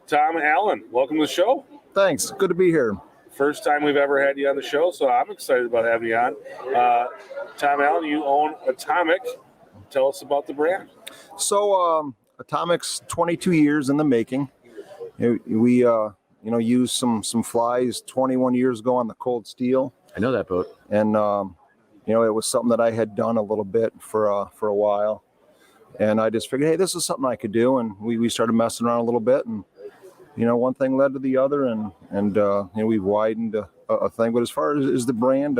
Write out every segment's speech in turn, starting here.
Tom Allen, welcome to the show. Thanks. Good to be here. First time we've ever had you on the show, so I'm excited about having you on. Tom Allen, you own A-Tom-Mik. Tell us about the brand. So A-Tom-Mik's 22 years in the making. We used some flies 21 years ago on the cold steel. I know that boat. And it was something that I had done a little bit for a while. And I just figured, hey, this is something I could do. And we started messing around a little bit, and one thing led to the other, and we've widened a thing. But as far as the brand,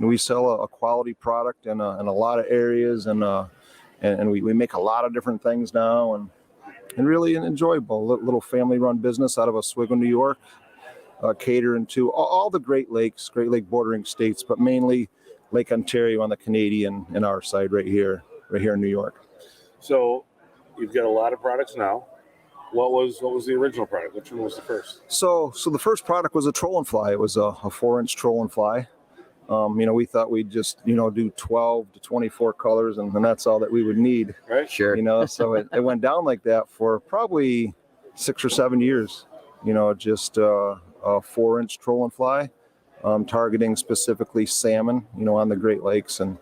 we sell a quality product in a lot of areas, and we make a lot of different things now, and really an enjoyable little family-run business out of Oswego, New York, catering to all the Great Lake bordering states, but mainly Lake Ontario on the Canadian and our side right here in New York. So you've got a lot of products now. What was the original product? Which one was the first? So the first product was a trolling fly. It was a 4-inch trolling fly. We thought we'd just do 12 to 24 colors, and that's all that we would need. Right. Sure. So it went down like that for probably 6 or 7 years. Just a 4-inch trolling fly, targeting specifically salmon. On the Great Lakes, and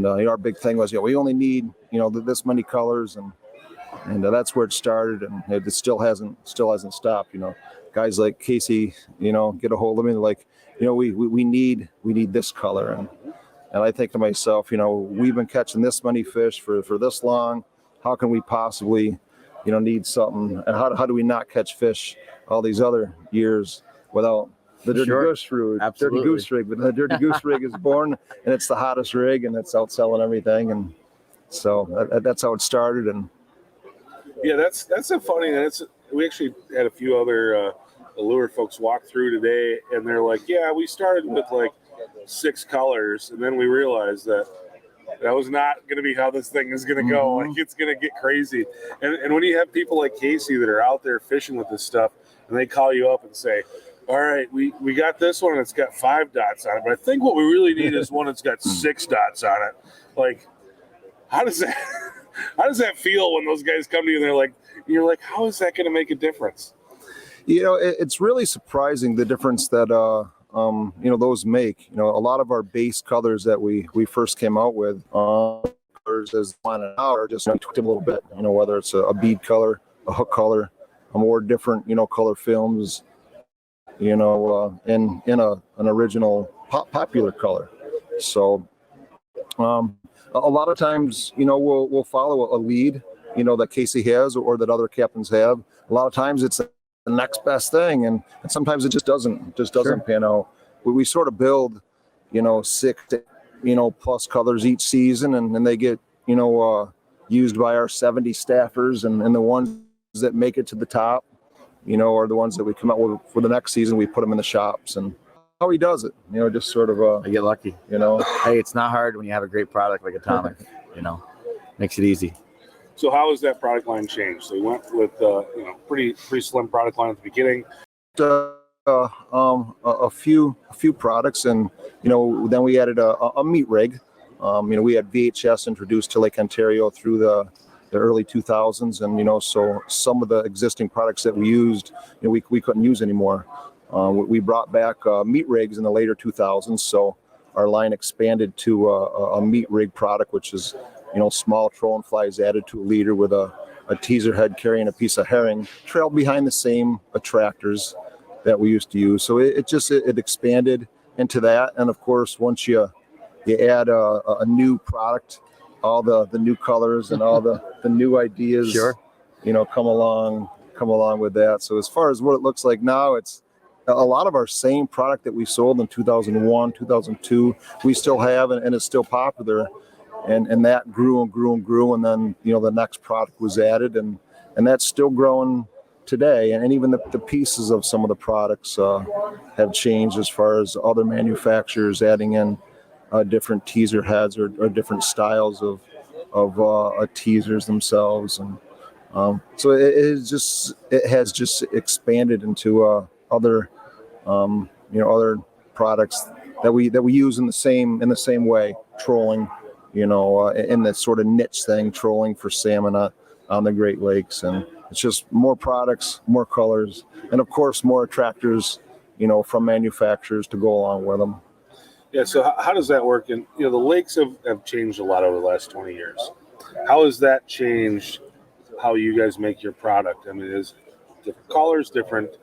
our big thing was we only need this many colors, and that's where it started, and it still hasn't stopped. Guys like Casey, get a hold of me, like, we need this color, and I think to myself, we've been catching this many fish for this long. How can we possibly, need something? And how do we not catch fish all these other years without the dirty goose rig? Absolutely. Dirty goose rig, but the dirty goose rig is born, and it's the hottest rig, and it's outselling everything, and so that's how it started. And yeah, that's a funny. We actually had a few other lure folks walk through today, and they're like, "Yeah, we started with like 6 colors, and then we realized that was not going to be how this thing is going to go. Like, it's going to get crazy." And when you have people like Casey that are out there fishing with this stuff, and they call you up and say, "All right, we got this one, and it's got 5 dots on it, but I think what we really need is one that's got 6 dots on it." Like, how does that feel when those guys come to you and you're like, how is that going to make a difference? It's really surprising the difference that those make. A lot of our base colors that we first came out with, colors as one an hour, just tweaked a little bit. Whether it's a bead color, a hook color, a more different color films. In an original popular color. So a lot of times, we'll follow a lead, that Casey has or that other captains have. A lot of times it's the next best thing, and sometimes it just doesn't Sure. pan out. We sort of build, 6 plus colors each season, and they get, used by our 70 staffers, and the ones that make it to the top, are the ones that we come out with for the next season. We put them in the shops, and how he does it, just sort of I get lucky. Hey, it's not hard when you have a great product like A-Tom-Mik. Makes it easy. So how has that product line changed? So you went with pretty slim product line at the beginning. A few products, and then we added a meat rig. We had VHS introduced to Lake Ontario through the early 2000s, and so some of the existing products that we used, we couldn't use anymore. We brought back meat rigs in the later 2000s, so our line expanded to a meat rig product, which is small trolling flies added to a leader with a teaser head carrying a piece of herring, trailed behind the same attractors that we used to use. So it expanded into that, and of course, once you add a new product, all the new colors and all the new ideas, Sure. Come along with that. So as far as what it looks like now, it's a lot of our same product that we sold in 2001, 2002, we still have, and it's still popular. And that grew and grew and grew, and then the next product was added, and that's still growing today. And even the pieces of some of the products have changed as far as other manufacturers adding in different teaser heads or different styles of teasers themselves, and so it has just expanded into other other products that we use in the same way, trolling, in that sort of niche thing, trolling for salmon on the Great Lakes, and It's just more products, more colors, and of course more attractors, from manufacturers to go along with them. Yeah. So how does that work? And the lakes have changed a lot over the last 20 years. How has that changed how you guys make your product? I mean, is different colors, different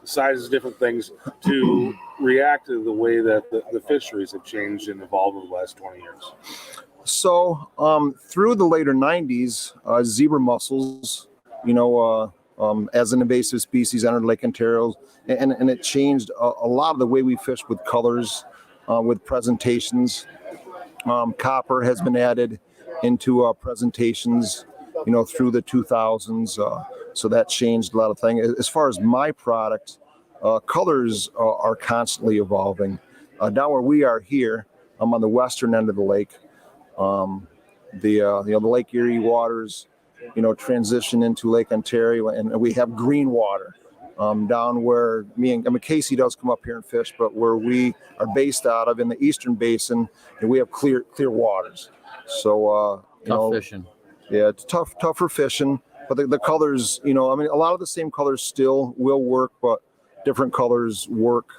sizes, different things to react to the way that the fisheries have changed and evolved over the last 20 years? So through the later 90s, zebra mussels, as an invasive species entered Lake Ontario, and it changed a lot of the way we fish with colors, with presentations. Copper has been added into presentations, through the 2000s. So that changed a lot of things. As far as my product, colors are constantly evolving. Down where we are here, I'm on the western end of the lake. The Lake Erie waters, transition into Lake Ontario, and we have green water. Down where Casey does come up here and fish, but where we are based out of in the Eastern Basin, and we have clear waters. So Tough fishing. Yeah, it's tougher fishing, but the colors, a lot of the same colors still will work, but different colors work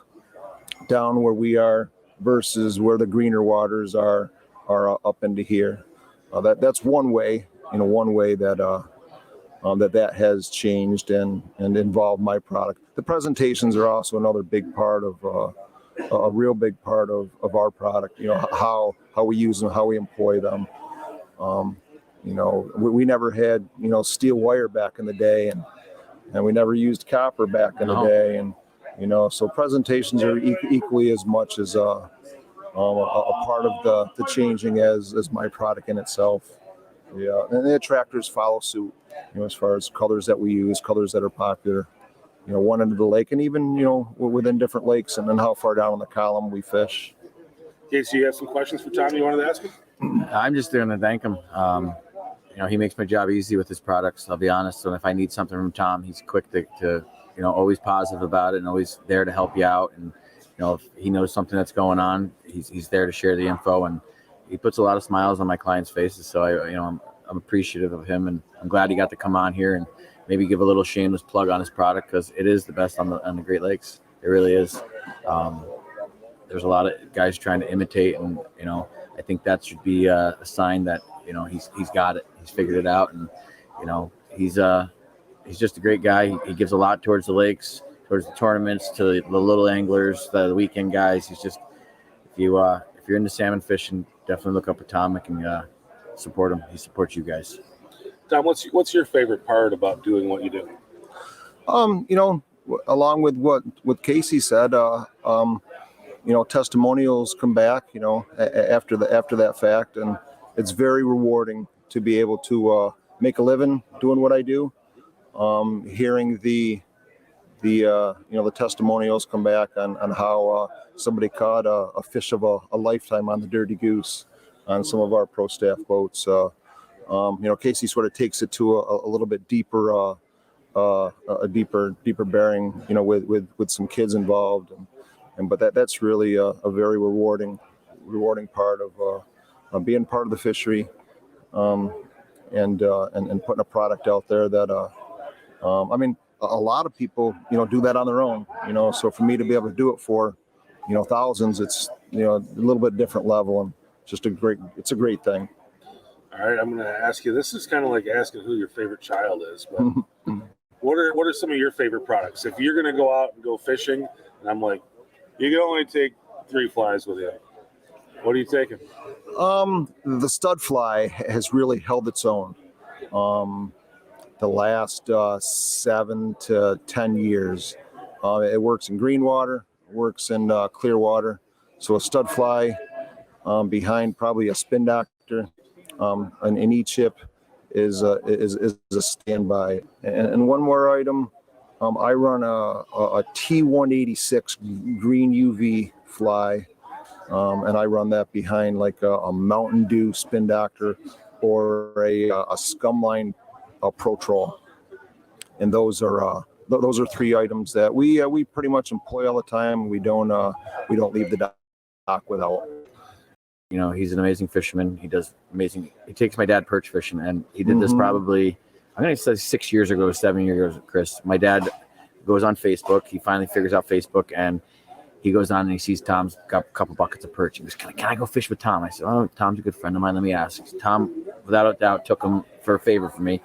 down where we are versus where the greener waters are up into here. That's one way, that has changed and involved my product. The presentations are also another big part of a real big part of our product. How we use them, how we employ them. We never had steel wire back in the day, and we never used copper back in the day, and so presentations are equally as much as a part of the changing as my product in itself. Yeah, and the attractors follow suit, as far as colors that we use, colors that are popular, one end of the lake, and even, within different lakes, and then how far down in the column we fish. Okay, so you have some questions for Tom you wanted to ask him? I'm just there to thank him. He makes my job easy with his products. I'll be honest. And if I need something from Tom, he's quick to always positive about it and always there to help you out. And, if he knows something that's going on, he's there to share the info, and he puts a lot of smiles on my clients' faces. So I'm appreciative of him, and I'm glad he got to come on here and maybe give a little shameless plug on his product, because it is the best on the Great Lakes. It really is. There's a lot of guys trying to imitate, and I think that should be a sign that he's got it. He's figured it out, and he's just a great guy. He gives a lot towards the lakes, towards the tournaments, to the little anglers, the weekend guys. He's just, if you're into salmon fishing, definitely look up A-Tom-Mik and support him. He supports you guys. Tom, what's your favorite part about doing what you do? Along with what Casey said, testimonials come back, after that fact, and it's very rewarding to be able to make a living doing what I do. Hearing the testimonials come back on how somebody caught a fish of a lifetime on the Dirty Goose on some of our pro staff boats. Casey sort of takes it to a little bit deeper, a deeper bearing, with some kids involved, but that's really a very rewarding part of being part of the fishery, and putting a product out there that a lot of people do that on their own, so for me to be able to do it for thousands, it's a little bit different level, and just it's a great thing. All right, I'm going to ask you, this is kind of like asking who your favorite child is, but what are some of your favorite products? If you're going to go out and go fishing, and I'm like, you can only take 3 flies with you, what are you taking? The stud fly has really held its own. The last 7 to 10 years. It works in green water, works in clear water. So a stud fly behind probably a spin doctor, an E-chip is a standby. And one more item, I run a T186 green UV fly, and I run that behind like a Mountain Dew spin doctor or a Scumline Pro Troll. And those are 3 items that we pretty much employ all the time. We don't leave the dock without. He's an amazing fisherman. He does amazing. He takes my dad perch fishing, and he did this probably I'm going to say 6 years ago, 7 years ago, Chris, my dad goes on Facebook. He finally figures out Facebook, and he goes on and he sees Tom's got a couple buckets of perch. He goes, can I go fish with Tom? I said, oh, Tom's a good friend of mine. Let me ask. Tom, without a doubt, took him for a favor for me.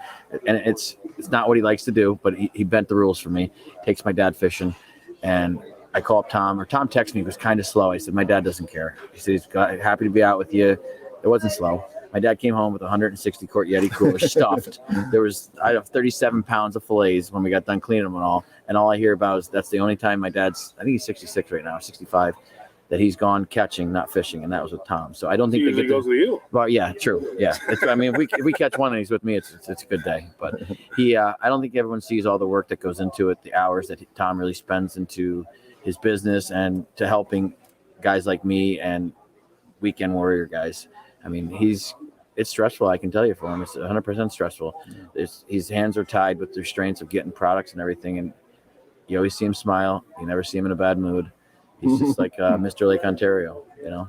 And it's not what he likes to do, but he bent the rules for me. Takes my dad fishing. And I call up Tom, or Tom texted me. He was kind of slow. I said, my dad doesn't care. He said, he's happy to be out with you. It wasn't slow. My dad came home with 160 quart Yeti cooler stuffed. I have 37 pounds of fillets when we got done cleaning them and all. And all I hear about is that's the only time my dad's, I think he's 66 right now, 65, that he's gone catching, not fishing. And that was with Tom. So I don't think usually goes with you. Well, yeah, true. Yeah. I mean, if we catch one and he's with me, it's a good day. But I don't think everyone sees all the work that goes into it, the hours that Tom really spends into his business and to helping guys like me and weekend warrior guys. I mean, it's stressful. I can tell you for him, it's 100% stressful. His hands are tied with the restraints of getting products and everything. And you always see him smile. You never see him in a bad mood. He's just like Mr. Lake Ontario, you know?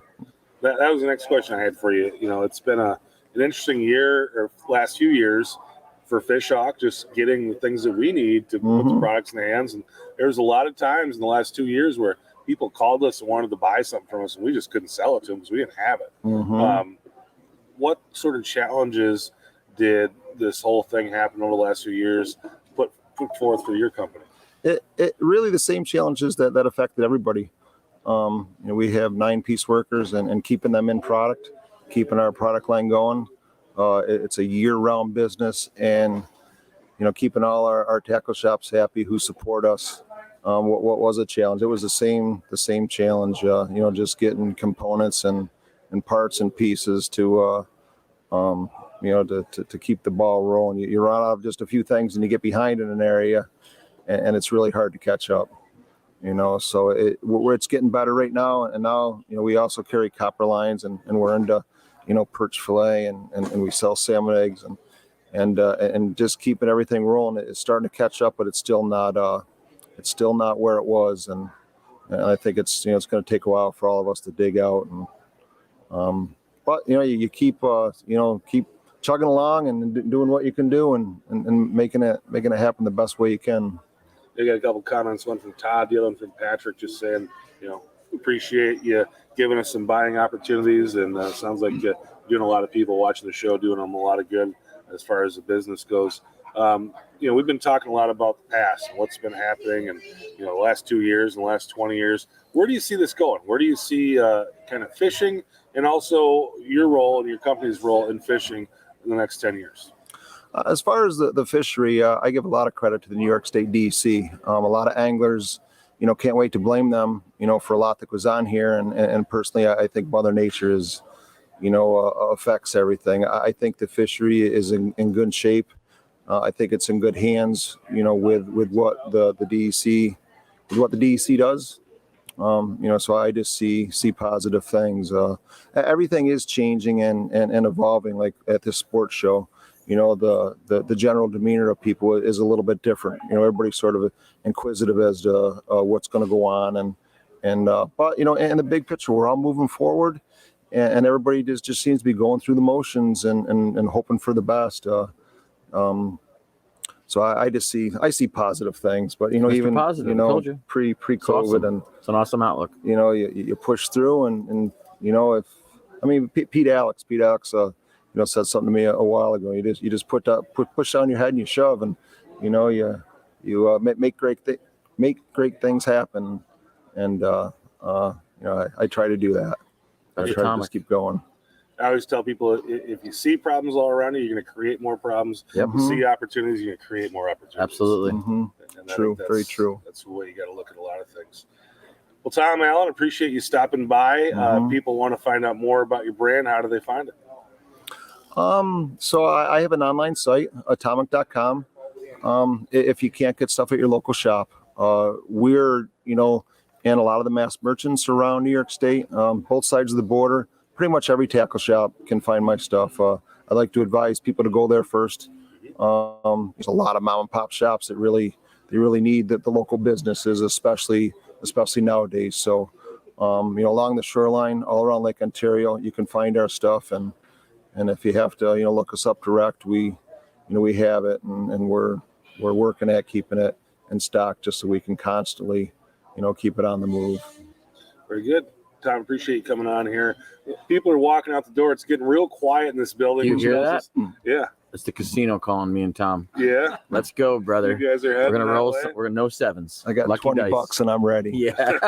That was the next question I had for you. You know, it's been an interesting year or last few years for Fish Hawk, just getting the things that we need to put the products in the hands. And there's a lot of times in the last 2 years where people called us and wanted to buy something from us, and we just couldn't sell it to them because we didn't have it. What sort of challenges did this whole thing happen over the last few years put forth for your company? It really the same challenges that affected everybody. We have 9-piece workers and keeping them in product, keeping our product line going. It's a year-round business, and keeping all our tackle shops happy who support us. What was a challenge? It was the same challenge. Just getting components and parts and pieces to keep the ball rolling. You run out of just a few things and you get behind in an area, and it's really hard to catch up. So it's getting better right now. And now, we also carry copper lines, and we're into, perch fillet, and we sell salmon eggs, and just keeping everything rolling. It's starting to catch up, but it's still not where it was. And I think it's going to take a while for all of us to dig out. And, but you keep chugging along and doing what you can do, and making it happen the best way you can. I got a couple comments, one from Todd, the other one from Patrick, just saying, appreciate you giving us some buying opportunities, and sounds like you're doing a lot of people watching the show, doing them a lot of good as far as the business goes. We've been talking a lot about the past and what's been happening, and the last 2 years and the last 20 years. Where do you see this going? Where do you see kind of fishing, and also your role and your company's role in fishing in the next 10 years? As far as the fishery, I give a lot of credit to the New York State DEC. A lot of anglers, can't wait to blame them, for a lot that goes on here. And personally, I think Mother Nature is, affects everything. I think the fishery is in good shape. I think it's in good hands, with what the DEC does. So I just see positive things. Everything is changing and evolving, like at this sports show. The general demeanor of people is a little bit different. Everybody's sort of inquisitive as to what's going to go on, but in the big picture, we're all moving forward, and everybody just seems to be going through the motions and hoping for the best. So I see positive things, but Mr. even Positive, told you. pre-COVID, awesome. and it's an awesome outlook. You push through, and Pete Alex said something to me a while ago. You just push down your head and you shove, and you make great things happen, and I try to do that. I try to just keep going. I always tell people, if you see problems all around you, you're going to create more problems. Yep. If you see opportunities, you're going to create more opportunities. Absolutely. And True. Very true. That's the way you got to look at a lot of things. Well, Tom Allen, appreciate you stopping by. People want to find out more about your brand. How do they find it? So I have an online site, A-Tom-Mik.com. If you can't get stuff at your local shop, we're, and a lot of the mass merchants around New York State, both sides of the border, pretty much every tackle shop can find my stuff. I like to advise people to go there first. There's a lot of mom and pop shops that really need the local businesses, especially nowadays. So, along the shoreline, all around Lake Ontario, you can find our stuff. And if you have to, look us up direct, we we have it, and we're working at keeping it in stock just so we can constantly, keep it on the move. Very good. Tom, appreciate you coming on here. People are walking out the door. It's getting real quiet in this building. You hear that? Yeah. It's the casino calling me and Tom. Yeah. Let's go, brother. You guys are heading We're gonna that roll. way? We're gonna no sevens. I got Lucky $20 dice. and I'm ready. Yeah.